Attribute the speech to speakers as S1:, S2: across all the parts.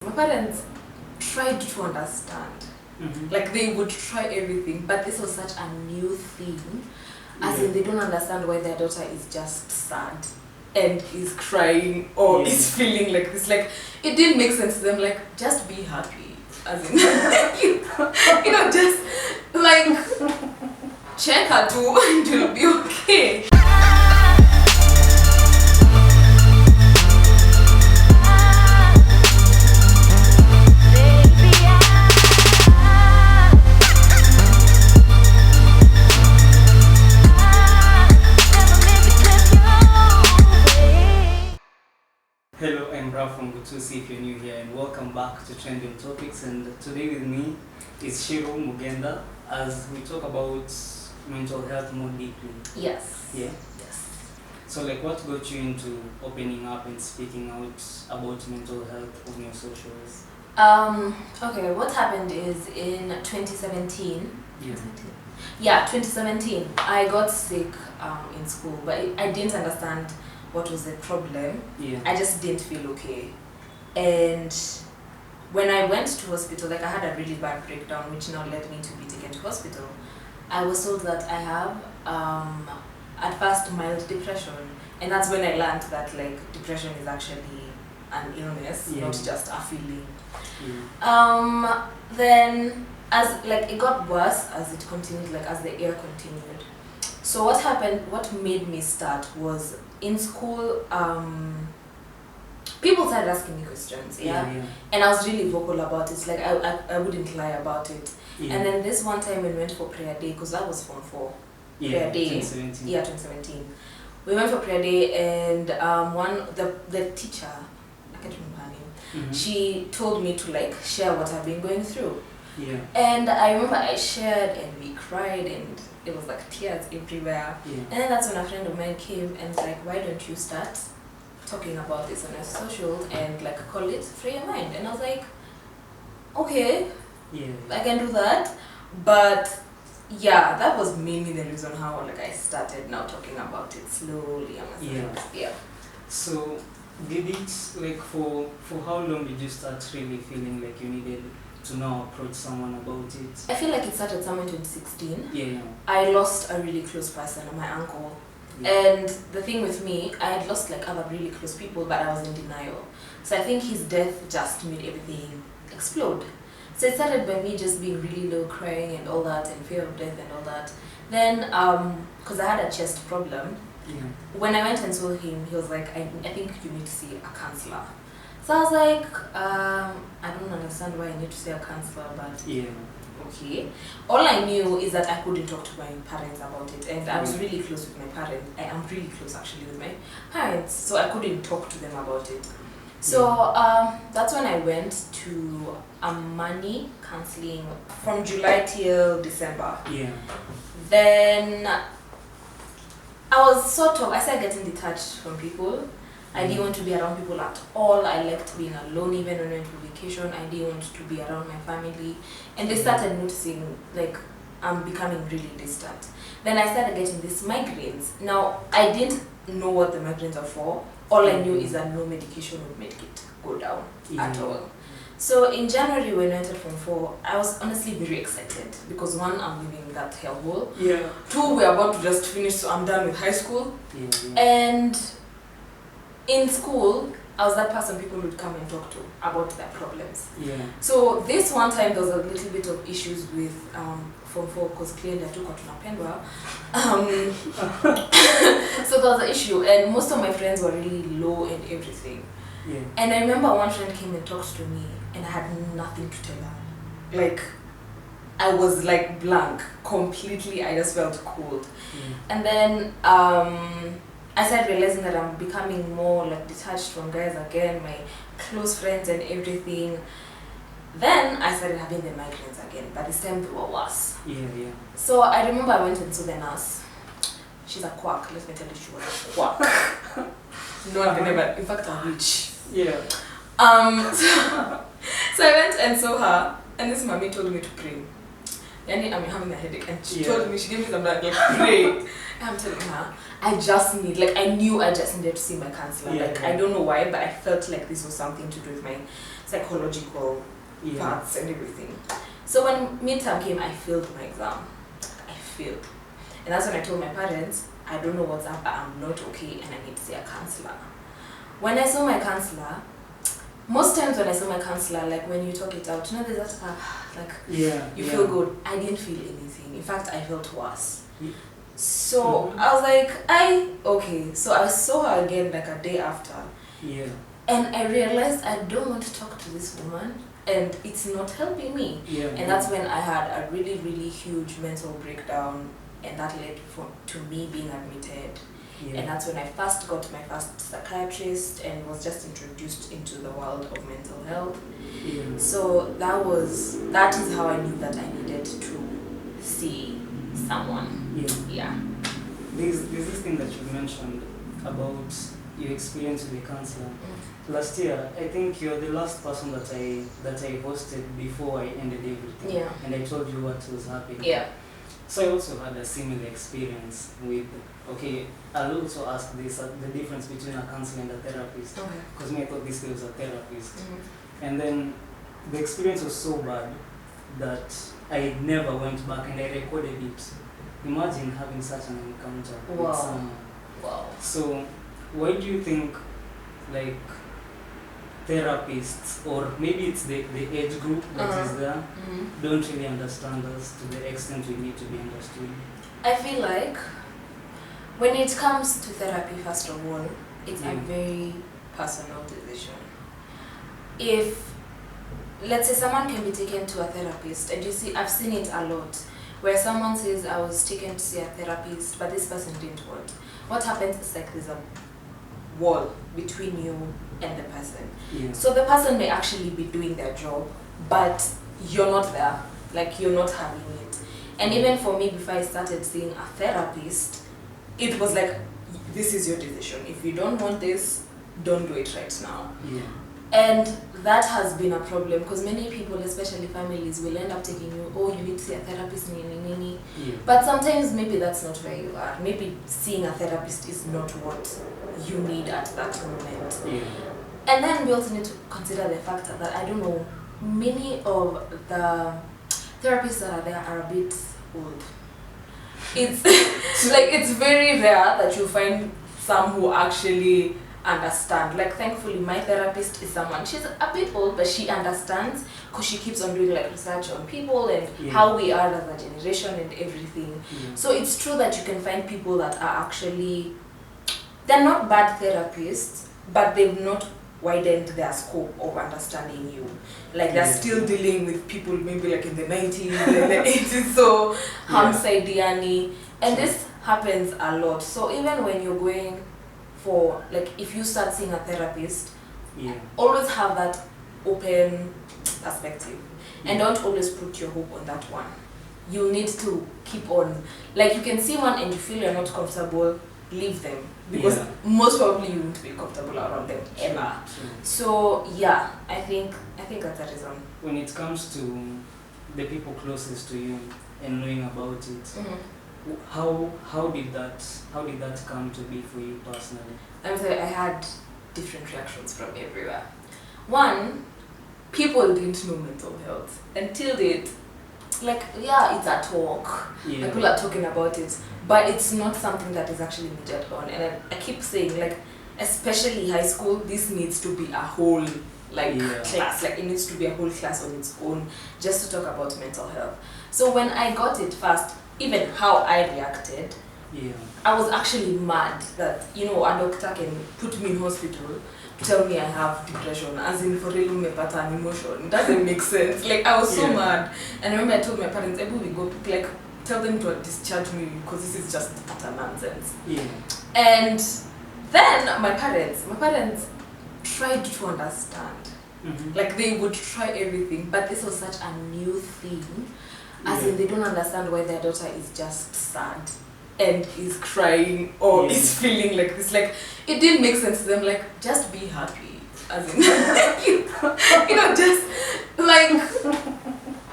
S1: My parents tried to understand. Like they would try everything, but this was such a new thing. As in they don't understand why their daughter is just sad and is crying or is feeling like this. Like it didn't make sense to them. Like just be happy. As in you know, just like check her too and you'll be okay.
S2: Hello, I'm Raf from Gutusi if you're new here, and welcome back to TrendyOnTopics. And today with me is Ciru Mugenda as we talk about mental health more deeply.
S1: Yes.
S2: Yeah?
S1: Yes.
S2: So like what got you into opening up and speaking out about mental health on your socials?
S1: Okay, what happened is in 2017.
S2: Yeah.
S1: Yeah, 2017. I got sick in school, but I didn't understand what was the problem.
S2: Yeah.
S1: I just didn't feel okay. And when I went to hospital, like I had a really bad breakdown, which now led me to be taken to hospital. I was told that I have, at first, mild depression. And that's when I learned that like depression is actually an illness, not just a feeling.
S2: Yeah.
S1: Then as like it got worse as it continued, like as the year continued. So what happened, what made me start was in school, people started asking me questions, and I was really vocal about it, like I wouldn't lie about it. And then this one time we went for prayer day, because that was Form 4, prayer day,
S2: 2017.
S1: Yeah, 2017. We went for prayer day, and the teacher, I can't remember her name, she told me to like share what I've been going through.
S2: Yeah.
S1: And I remember I shared and we cried and it was like tears everywhere.
S2: Yeah.
S1: And then that's when a friend of mine came and was like, why don't you start talking about this on your socials and like call it Free Your Mind? And I was like, okay, I can do that. But yeah, that was mainly the reason how like I started now talking about it slowly. Yeah.
S2: So did it like for how long did you start really feeling like you needed to now approach someone about it?
S1: I feel like it started somewhere in 2016.
S2: Yeah.
S1: I lost a really close person, my uncle.
S2: Yeah.
S1: And the thing with me, I had lost like other really close people, but I was in denial. So I think his death just made everything explode. So it started by me just being really low, crying and all that, and fear of death and all that. Then, because I had a chest problem, when I went and saw him, he was like, I think you need to see a counselor. So I was like, I don't understand why I need to see a counselor, but okay. All I knew is that I couldn't talk to my parents about it, and I was really close with my parents. I am really close actually with my parents, so I couldn't talk to them about it. So that's when I went to a money counseling from July till December.
S2: Yeah.
S1: Then I started getting detached from people. I didn't want to be around people at all. I liked being alone. Even when I went to vacation, I didn't want to be around my family. And they started noticing like I'm becoming really distant. Then I started getting these migraines. Now, I didn't know what the migraines are for. All I knew is that no medication would make it go down at all. So in January when I entered Form 4, I was honestly very excited because one, I'm leaving that hellhole. Yeah. Two, we're about to just finish, so I'm done with high school. And in school, I was that person people would come and talk to about their problems. So this one time there was a little bit of issues with Form 4 because clearly I took out Tunapendwa. So there was an issue and most of my friends were really low and everything. And I remember one friend came and talked to me and I had nothing to tell her. Like, I was like blank, completely, I just felt cold. And then I started realizing that I'm becoming more like detached from guys again, my close friends and everything. Then I started having the migraines again, but this time they were worse. So I remember I went and saw the nurse. She's a quack, let me tell you, she was a quack. No one can ever, in fact, a witch. So I went and saw her, and this mommy told me to pray. I'm having a headache, and she told me, she gave me some like pray. I'm telling her, I knew I just needed to see my counselor. Like I don't know why, but I felt like this was something to do with my. psychological parts and everything. So when midterm came, I failed my exam. I failed. And that's when I told my parents, I don't know what's up, but I'm not okay and I need to see a counselor. When I saw my counselor, most times when I saw my counselor, like when you talk it out, there's that you feel good. I didn't feel anything. In fact, I felt worse. So I was like, okay. So I saw her again like a day after.
S2: Yeah.
S1: And I realized I don't want to talk to this woman and it's not helping me.
S2: Yeah.
S1: And that's when I had a really, really huge mental breakdown, and that led to me being admitted. Yeah. And that's when I first got my first psychiatrist and was just introduced into the world of mental health. Yeah. So that is how I knew that I needed to see someone. Yeah.
S2: There's this thing that you mentioned about your experience with the counselor. Last year, I think you're the last person that I hosted before I ended everything.
S1: Yeah.
S2: And I told you what was happening.
S1: Yeah.
S2: So I also had a similar experience with, I'll also ask this, the difference between a counselor and a therapist. Because me, I thought this guy was a therapist. And then the experience was so bad that I never went back and I recorded it. Imagine having such an encounter with someone.
S1: Wow.
S2: So why do you think, like, therapists, or maybe it's the age group that is there, don't really understand us to the extent we need to be understood?
S1: I feel like when it comes to therapy, first of all, it's a very personal decision. If, let's say, someone can be taken to a therapist, and you see, I've seen it a lot, where someone says, I was taken to see a therapist, but this person didn't want. What happens is like there's a wall between you and the person. Yeah. So the person may actually be doing their job, but you're not there, like you're not having it. And even for me, before I started seeing a therapist, it was like, this is your decision. If you don't want this, don't do it right now. Yeah. And that has been a problem because many people, especially families, will end up taking you, you need to see a therapist, yeah. But sometimes maybe that's not where you are. Maybe seeing a therapist is not what you need at that moment. Yeah. And then we also need to consider the fact that, I don't know, many of the therapists that are there are a bit old. It's like, it's very rare that you find some who actually understand. Like, thankfully, my therapist is someone, she's a bit old, but she understands because she keeps on doing like research on people and how we are as a generation and everything. Yeah. So it's true that you can find people that are actually, they're not bad therapists, but they've not widened their scope of understanding you. Like, they're still dealing with people maybe like in the 90s and the 80s, so Hamsaidiani, and this happens a lot. So even when you're going for, like, if you start seeing a therapist, always have that open perspective and don't always put your hope on that one. You need to keep on, like, you can see one and you feel you're not comfortable, leave them, because most probably you won't be comfortable around them ever. So I think that's the reason.
S2: When it comes to the people closest to you and knowing about it, how did that come to be for you personally?
S1: I had different reactions from everywhere. One, people didn't know mental health until it's a talk. People are talking about it, but it's not something that is actually measured on. And I keep saying, like, especially high school, this needs to be a whole class. Like, it needs to be a whole class on its own just to talk about mental health. So when I got it first, even how I reacted, I was actually mad that, a doctor can put me in hospital, tell me I have depression, as in for real mepata an emotion. It doesn't make sense. Like, I was so mad. And I remember I told my parents, we go, like, tell them to discharge me because this is just utter nonsense. And then my parents tried to understand. Like, they would try everything, but this was such a new thing. As in, they don't understand why their daughter is just sad and is crying or is feeling like this. Like, it didn't make sense to them. Like, just be happy. As in, just like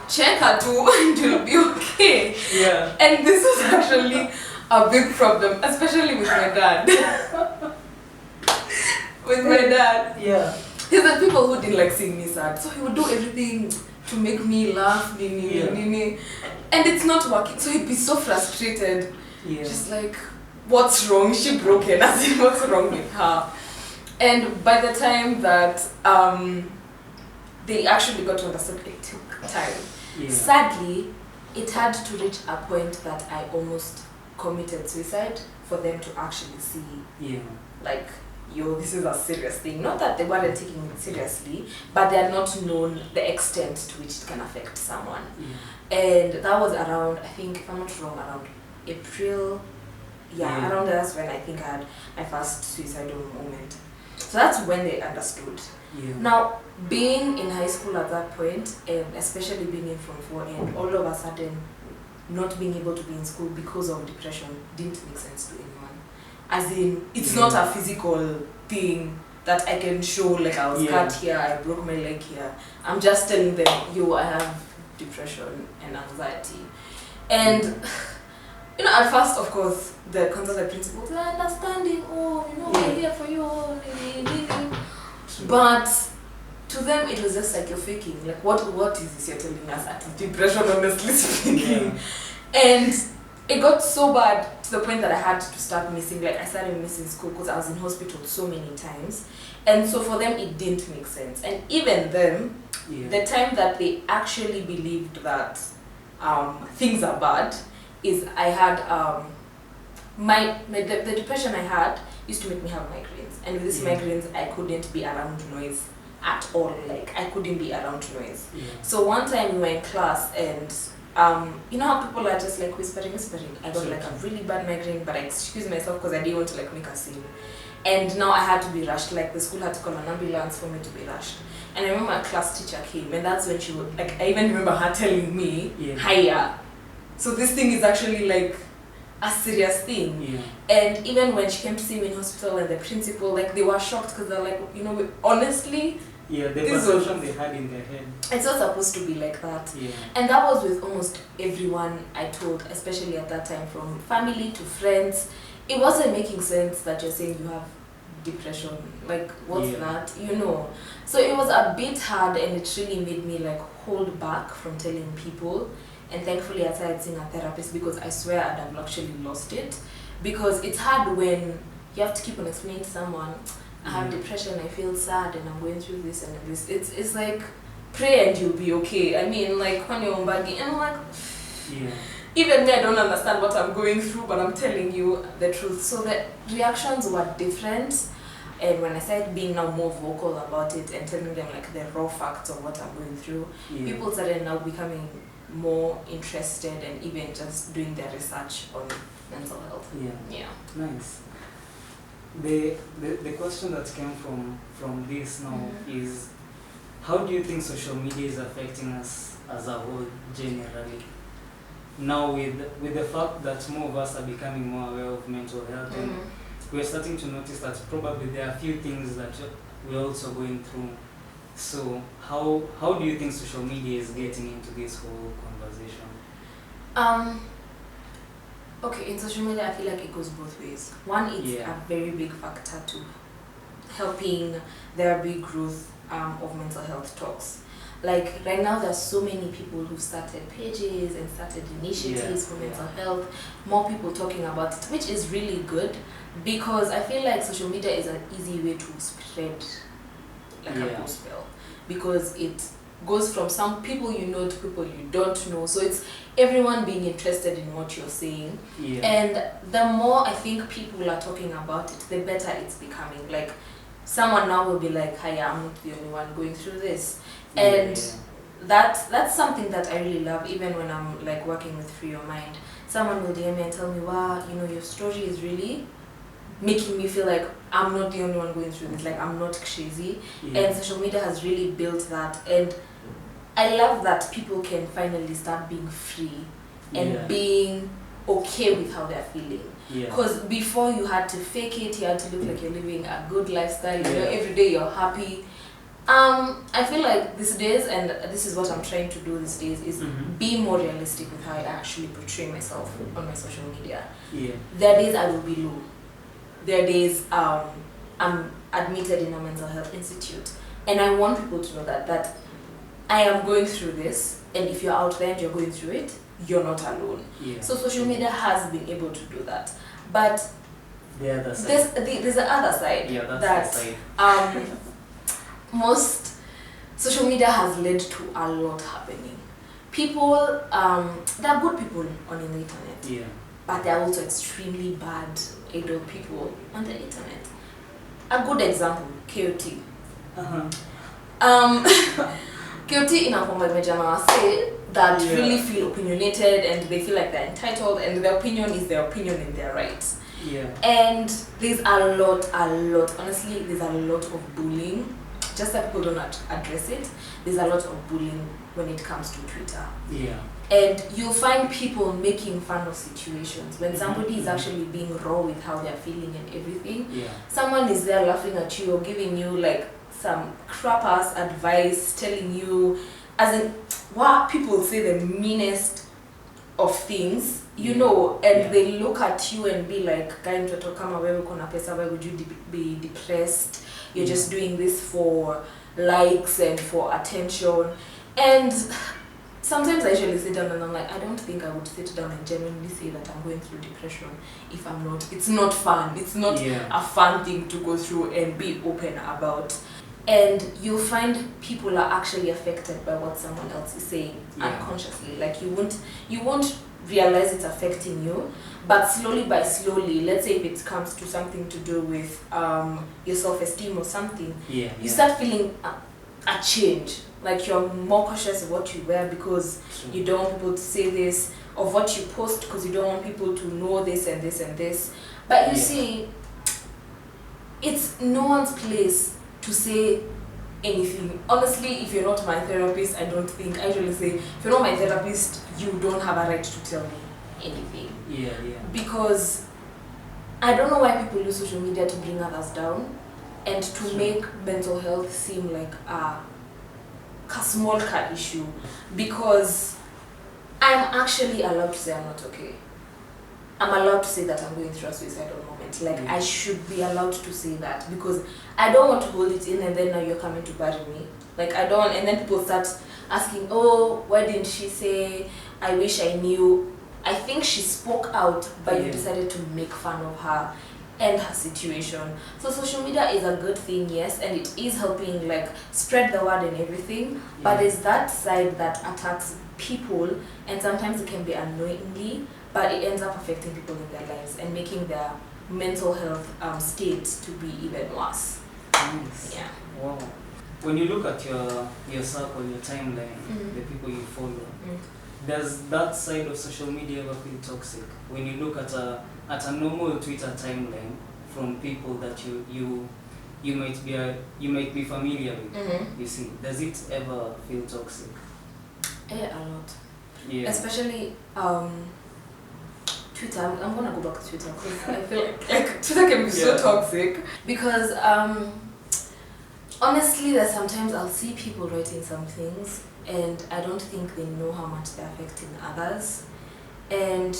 S1: check her too and you'll be okay. Yeah. And this was actually a big problem, especially with my dad. With my dad. Yeah. He's the people who didn't like seeing me sad. So he would do everything to make me laugh, and it's not working. So he'd be so frustrated.
S2: Yeah.
S1: Just like, what's wrong? Is she broken? As in, what's wrong with her? And by the time that they actually got to understand, it took time.
S2: Yeah.
S1: Sadly, it had to reach a point that I almost committed suicide for them to actually see, like, yo, this is a serious thing. Not that they weren't taking it seriously, but they had not known the extent to which it can affect someone. And that was around, I think, if I'm not wrong, around April. Around that's when I think I had my first suicidal moment. So that's when they understood. Now, being in high school at that point, and especially being in Form 4, and all of a sudden not being able to be in school because of depression didn't make sense to anyone. As in, it's not a physical thing that I can show, like I was cut here, I broke my leg here. I'm just telling them, yo, I have depression and anxiety. And, you know, at first, of course, the consultant principals are understanding, we're here for you, but to them it was just like, you're faking. Like, what is this you're telling us? At depression, honestly speaking. And it got so bad to the point that I had to start missing. Like, I started missing school because I was in hospital so many times. And so for them, it didn't make sense. And even them, the time that they actually believed that things are bad is I had the depression I had used to make me have migraines. And with these migraines, I couldn't be around noise at all. Like, I couldn't be around noise. So one time we were in class and you know how people are just like whispering. I got like a really bad migraine, but I excused myself because I didn't want to like make a scene. And now I had to be rushed. Like, the school had to call an ambulance for me to be rushed. And I remember my class teacher came, and that's when she would, like, I even remember her telling me, hiya. So this thing is actually like a serious thing. And even when she came to see me in hospital, and the principal, like, they were shocked because they're like, you know, honestly,
S2: the perception they had in their head.
S1: It's not supposed to be like that. And that was with almost everyone I told, especially at that time, from family to friends. It wasn't making sense that you're saying you have depression. Like, what's that? You know. So it was a bit hard, and it really made me like hold back from telling people. And thankfully I started seeing a therapist, because I swear I'd have actually lost it. Because it's hard when you have to keep on explaining to someone, I have depression, I feel sad, and I'm going through this and this. It's like, pray and you'll be okay. I mean, like, when you're baggy, and I'm like, even me, I don't understand what I'm going through, but I'm telling you the truth. So the reactions were different. And when I started being now more vocal about it and telling them like the raw facts of what I'm going through, people started now becoming more interested and even just doing their research on mental health.
S2: Nice. The question that came from this now is, how do you think social media is affecting us as a whole generally? Now with the fact that more of us are becoming more aware of mental health, and we're starting to notice that probably there are a few things that we're also going through. So how do you think social media is getting into this whole conversation?
S1: Okay, in social media I feel like it goes both ways. One, it's a very big factor to helping there be growth of mental health talks. Like, right now there's so many people who've started pages and started initiatives for mental health, more people talking about it, which is really good, because I feel like social media is an easy way to spread like a gospel, because it goes from some people you know to people you don't know, so it's everyone being interested in what you're saying. And the more I think people are talking about it, the better it's becoming. Like, someone now will be like, hi, I'm not the only one going through this. And that's something that I really love. Even when I'm like working with Free Your Mind, someone will DM me and tell me, wow, you know, your story is really making me feel like I'm not the only one going through this, like I'm not crazy. And social media has really built that, and I love that people can finally start being free and being okay with how they're feeling. Because before you had to fake it, you had to look like you're living a good lifestyle, you know, every day you're happy. I feel like these days, and this is what I'm trying to do these days, is be more realistic with how I actually portray myself on my social media. There are days I will be low. There are days I'm admitted in a mental health institute. And I want people to know that I am going through this, and if you're out there and you're going through it, you're not alone.
S2: Yeah.
S1: So social media has been able to do that. But
S2: The other side.
S1: there's the other side.
S2: Yeah, that's the
S1: that
S2: side.
S1: most social media has led to a lot happening. People, there are good people on the internet,
S2: Yeah.
S1: but there are also extremely bad, adult people on the internet. A good example, KOT. KOT in a form of say that really feel opinionated and they feel like they're entitled, and their opinion is their opinion and their rights.
S2: Yeah.
S1: And there's a lot, honestly, there's a lot of bullying. Just that people don't address it. There's a lot of bullying when it comes to Twitter.
S2: Yeah.
S1: And you'll find people making fun of situations when somebody is actually being raw with how they're feeling and everything.
S2: Yeah.
S1: Someone is there laughing at you or giving you like some crap ass advice, telling you, as in what people say, the meanest of things, you know, and they look at you and be like, "Guy mtoto kama wewe kuna pesa, why would you be depressed? You're just doing this for likes and for attention." And sometimes I usually sit down and I'm like, I don't think I would sit down and genuinely say that I'm going through depression if I'm not. It's not fun. It's not a fun thing to go through and be open about. And you'll find people are actually affected by what someone else is saying unconsciously. Like you won't realize it's affecting you, but slowly by slowly, let's say if it comes to something to do with your self-esteem or something, you start feeling a change. Like you're more cautious of what you wear because you don't want people to say this, of what you post because you don't want people to know this and this and this. But you see, it's no one's place to say anything. Honestly, if you're not my therapist, I usually say, if you're not my therapist, you don't have a right to tell me anything. Because I don't know why people use social media to bring others down and to make mental health seem like a small car issue, because I'm actually allowed to say I'm not okay. I'm allowed to say that I'm going through a suicidal moment. Like, I should be allowed to say that, because I don't want to hold it in and then now you're coming to bury me. Like, I don't, and then people start asking, oh, why didn't she say, I wish I knew. I think she spoke out, but you decided to make fun of her and her situation. So social media is a good thing, yes, and it is helping like spread the word and everything, but there's that side that attacks people, and sometimes it can be unknowingly, but it ends up affecting people in their lives and making their mental health state to be even worse.
S2: Nice. Yeah. Wow. When you look at your circle, your timeline, the people you follow, does that side of social media ever feel toxic? When you look at a normal Twitter timeline from people that you might be familiar with, you see, does it ever feel toxic?
S1: Yeah, a lot.
S2: Yeah.
S1: Especially Twitter. I'm gonna go back to Twitter because I feel like Twitter can be so toxic. Because honestly, there's sometimes I'll see people writing some things and I don't think they know how much they're affecting others, and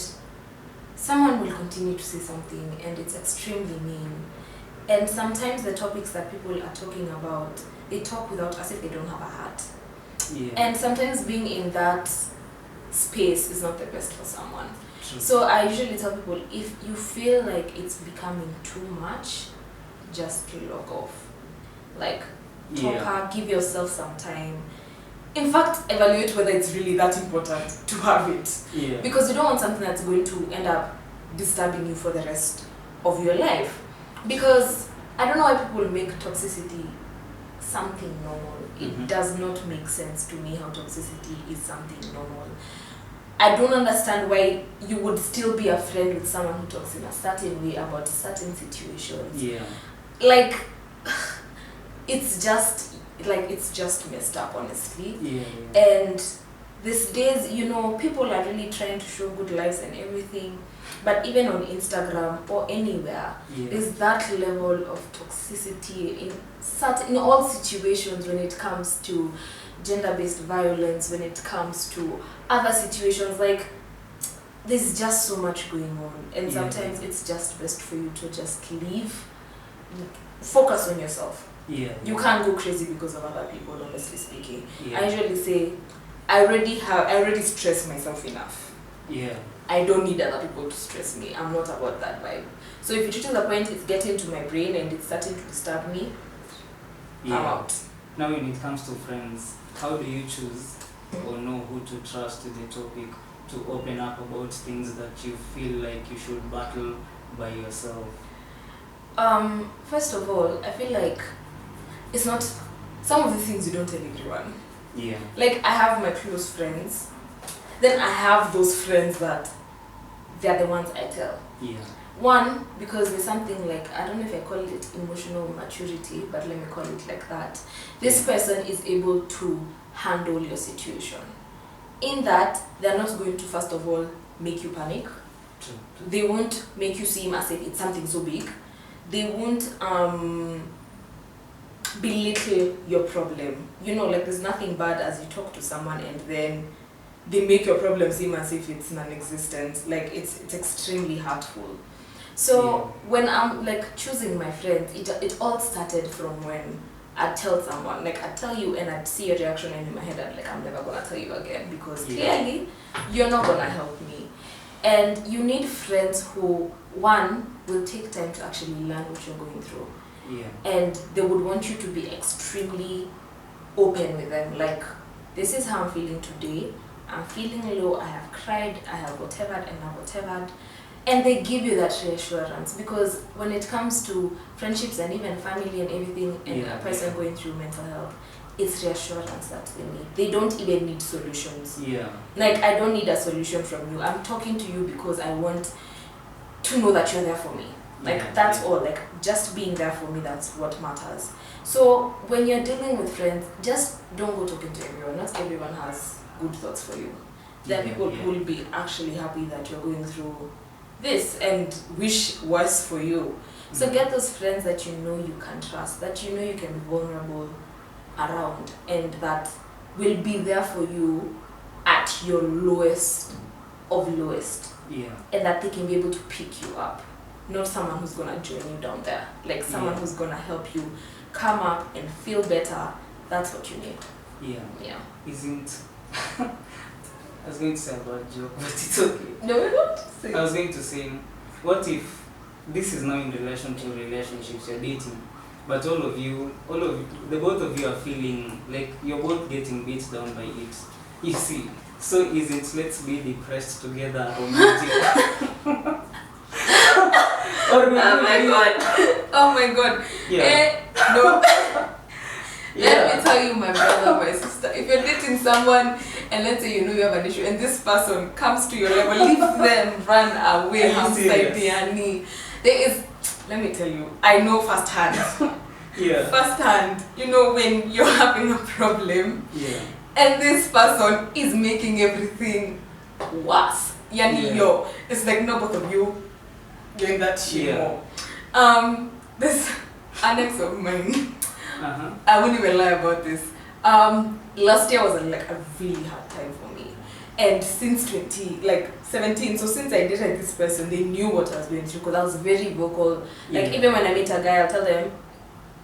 S1: someone will continue to say something and it's extremely mean. And sometimes the topics that people are talking about, they talk without, as if they don't have a heart. And sometimes being in that space is not the best for someone. So I usually tell people, if you feel like it's becoming too much, just log off. Like, give yourself some time. In fact, evaluate whether it's really that important to have it. Because you don't want something that's going to end up disturbing you for the rest of your life. Because I don't know why people make toxicity something normal. It does not make sense to me how toxicity is something normal. I don't understand why you would still be a friend with someone who talks in a certain way about certain situations. Like, it's just messed up, honestly. And these days, you know, people are really trying to show good lives and everything, but even on Instagram or anywhere, there's that level of toxicity in all situations, when it comes to gender-based violence, when it comes to other situations. Like, there's just so much going on, and sometimes it's just best for you to just leave, focus on yourself.
S2: Yeah.
S1: You can't go crazy because of other people, honestly speaking.
S2: Yeah.
S1: I usually say, I already stress myself enough.
S2: Yeah.
S1: I don't need other people to stress me. I'm not about that vibe. So if it reaches a point it's getting to my brain and it's starting to disturb me, I'm out.
S2: Now when it comes to friends, how do you choose or know who to trust with the topic to open up about things that you feel like you should battle by yourself?
S1: First of all, I feel like it's not some of the things you don't tell everyone.
S2: Yeah.
S1: Like I have my close friends, then I have those friends that they're the ones I tell.
S2: Yeah.
S1: One, because there's something like, I don't know if I call it emotional maturity, but let me call it like that. This person is able to handle your situation. In that, they're not going to, first of all, make you panic.
S2: True.
S1: They won't make you seem as if it's something so big. They won't belittle your problem. You know, like there's nothing bad as you talk to someone and then they make your problem seem as if it's non-existent. Like it's extremely hurtful. So when I'm like choosing my friends, it all started from when I'd tell someone, like I'd tell you and I'd see your reaction and in my head I'd like, I'm never gonna tell you again because clearly you're not gonna help me. And you need friends who, one, will take time to actually learn what you're going through.
S2: Yeah.
S1: And they would want you to be extremely open with them. Like, this is how I'm feeling today. I'm feeling low, I have cried, I have whatever, and I've whatever. And they give you that reassurance, because when it comes to friendships and even family and everything, and a person going through mental health, it's reassurance that they need. They don't even need solutions.
S2: Yeah.
S1: Like, I don't need a solution from you. I'm talking to you because I want to know that you're there for me. Like, that's all. Like, just being there for me, that's what matters. So, when you're dealing with friends, just don't go talking to everyone. Not everyone has good thoughts for you. There are people who will be actually happy that you're going through this and wish worse for you. So get those friends that you know you can trust, that you know you can be vulnerable around, and that will be there for you at your lowest of lowest.
S2: Yeah.
S1: And that they can be able to pick you up. Not someone who's gonna join you down there. Like someone who's gonna help you come up and feel better. That's what you need.
S2: Yeah.
S1: Yeah.
S2: Isn't I was going to say a bad joke, but it's okay.
S1: No, we don't.
S2: I was going to say, what if this is now in relation to relationships, you're dating, but the both of you are feeling like you're both getting beat down by it. You see, so isn't let's be depressed together romantic?
S1: Oh my god. Oh my god.
S2: Yeah.
S1: No. Let me tell you, my brother, my sister, if you're dating someone and let's say you know you have an issue and this person comes to your level, leave them, run away, outside their knee. There is, let me tell you, I know firsthand. Firsthand, you know, when you're having a problem and this person is making everything worse. It's like no, both of you doing that shit more. This annex of mine. I wouldn't even lie about this. Last year was like a really hard time for me, and since 17, so since I dated this person, they knew what I was going through because I was very vocal. Like even when I meet a guy, I'll tell them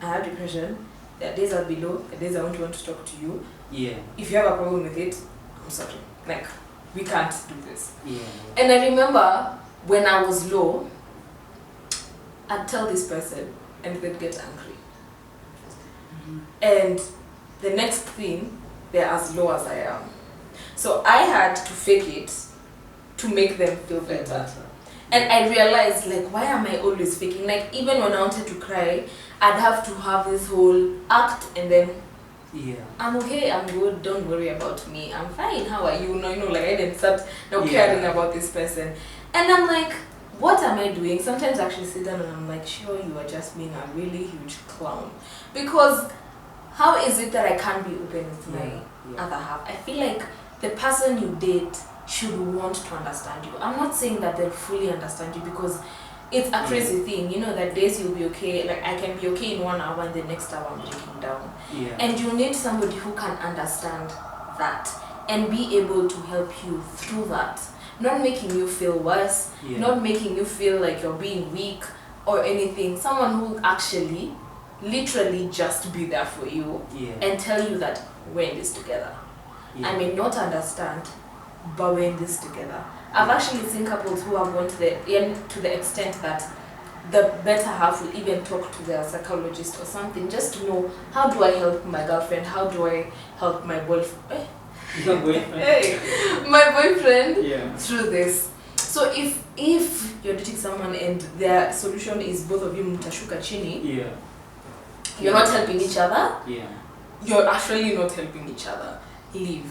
S1: I have depression. There are days I'll be low. There are days I want to talk to you. Yeah. If you have a problem with it, I'm sorry. Like we can't do this. Yeah. And I remember when I was low, I'd tell this person, and they'd get angry. And the next thing, they're as low as I am. So I had to fake it to make them feel better. And I realized, like, why am I always faking? Like, even when I wanted to cry, I'd have to have this whole act and then, I'm okay, I'm good, don't worry about me, I'm fine, how are you? No, like I didn't start caring about this person. And I'm like, what am I doing? Sometimes I actually sit down and I'm like, sure, you are just being a really huge clown. Because how is it that I can't be open with my other half? I feel like the person you date should want to understand you. I'm not saying that they'll fully understand you because it's a crazy thing. You know, that days you'll be okay, like I can be okay in 1 hour and the next hour I'm breaking down. And you need somebody who can understand that and be able to help you through that. Not making you feel worse, not making you feel like you're being weak or anything. Someone who actually literally just be there for you and tell you that we're in this together. I may not understand, but we're in this together. I've actually seen couples who have gone to the extent that the better half will even talk to their psychologist or something just to know, how do I help my girlfriend? How do I help my boyfriend? My boyfriend through this. So if you're dating someone and their solution is both of you mtashuka chini, you're not helping each other. You're actually not helping each other. Leave.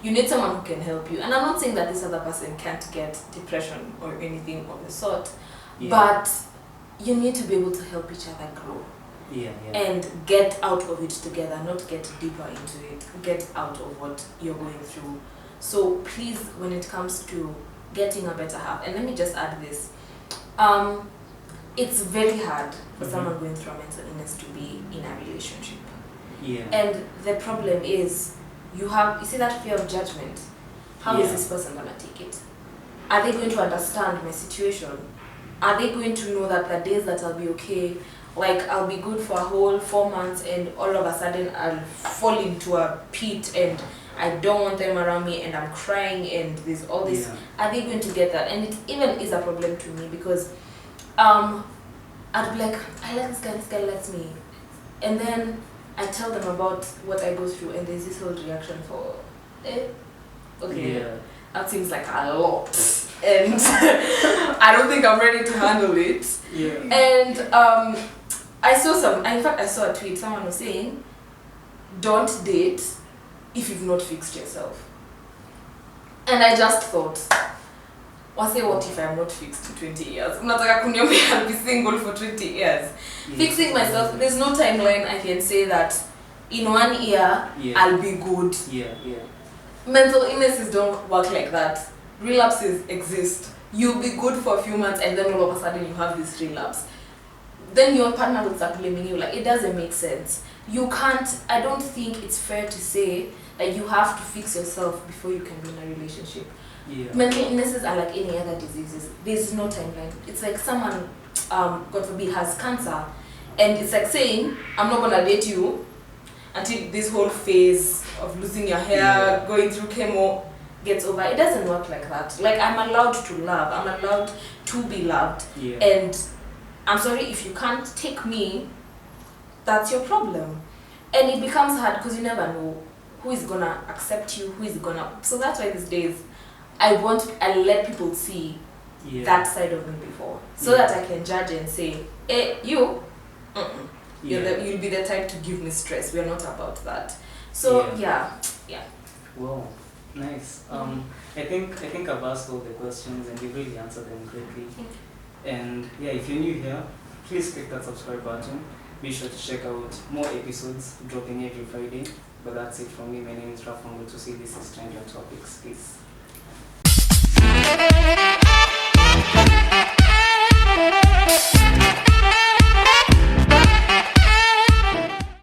S1: You need someone who can help you. And I'm not saying that this other person can't get depression or anything of the sort, but you need to be able to help each other grow. And get out of it together, not get deeper into it. Get out of what you're going through. So please, when it comes to getting a better half, and let me just add this, it's very hard for someone going through a mental illness to be in a relationship. And the problem is, you see that fear of judgment. How is this person gonna take it? Are they going to understand my situation? Are they going to know that the days that I'll be okay, like I'll be good for a whole 4 months and all of a sudden I'll fall into a pit and I don't want them around me and I'm crying and there's all this. Are they going to get that? And it even is a problem to me because I'd be like, I like this guy likes me. And then I tell them about what I go through and there's this whole reaction for, that seems like a lot. And I don't think I'm ready to handle it. And I saw a tweet, someone was saying, don't date if you've not fixed yourself. And I just thought, what if I'm not fixed in 20 years? I'll be single for 20 years. Fixing myself, there's no timeline I can say that in 1 year I'll be good. Mental illnesses don't work like that. Relapses exist. You'll be good for a few months and then all of a sudden you have this relapse. Then your partner will start blaming you. Like, it doesn't make sense. You can't, I don't think it's fair to say that you have to fix yourself before you can be in a relationship. Mental illnesses are like any other diseases. There's no timeline. It's like someone, God forbid, has cancer, and it's like saying, I'm not gonna date you until this whole phase of losing your hair, going through chemo gets over. It doesn't work like that. Like, I'm allowed to love. I'm allowed to be loved. And I'm sorry, if you can't take me, that's your problem. And it becomes hard because you never know who is gonna accept you, who is gonna. So that's why these days I let people see that side of me before, so that I can judge and say, hey, you'll be the type to give me stress. We're not about that. So
S2: Wow, nice. I think I've asked all the questions and you really answered them greatly. And if you're new here, please click that subscribe button. Be sure to check out more episodes dropping every Friday. But that's it from me. My name is Raf from Good to see. This is Trendy on Topics. Peace.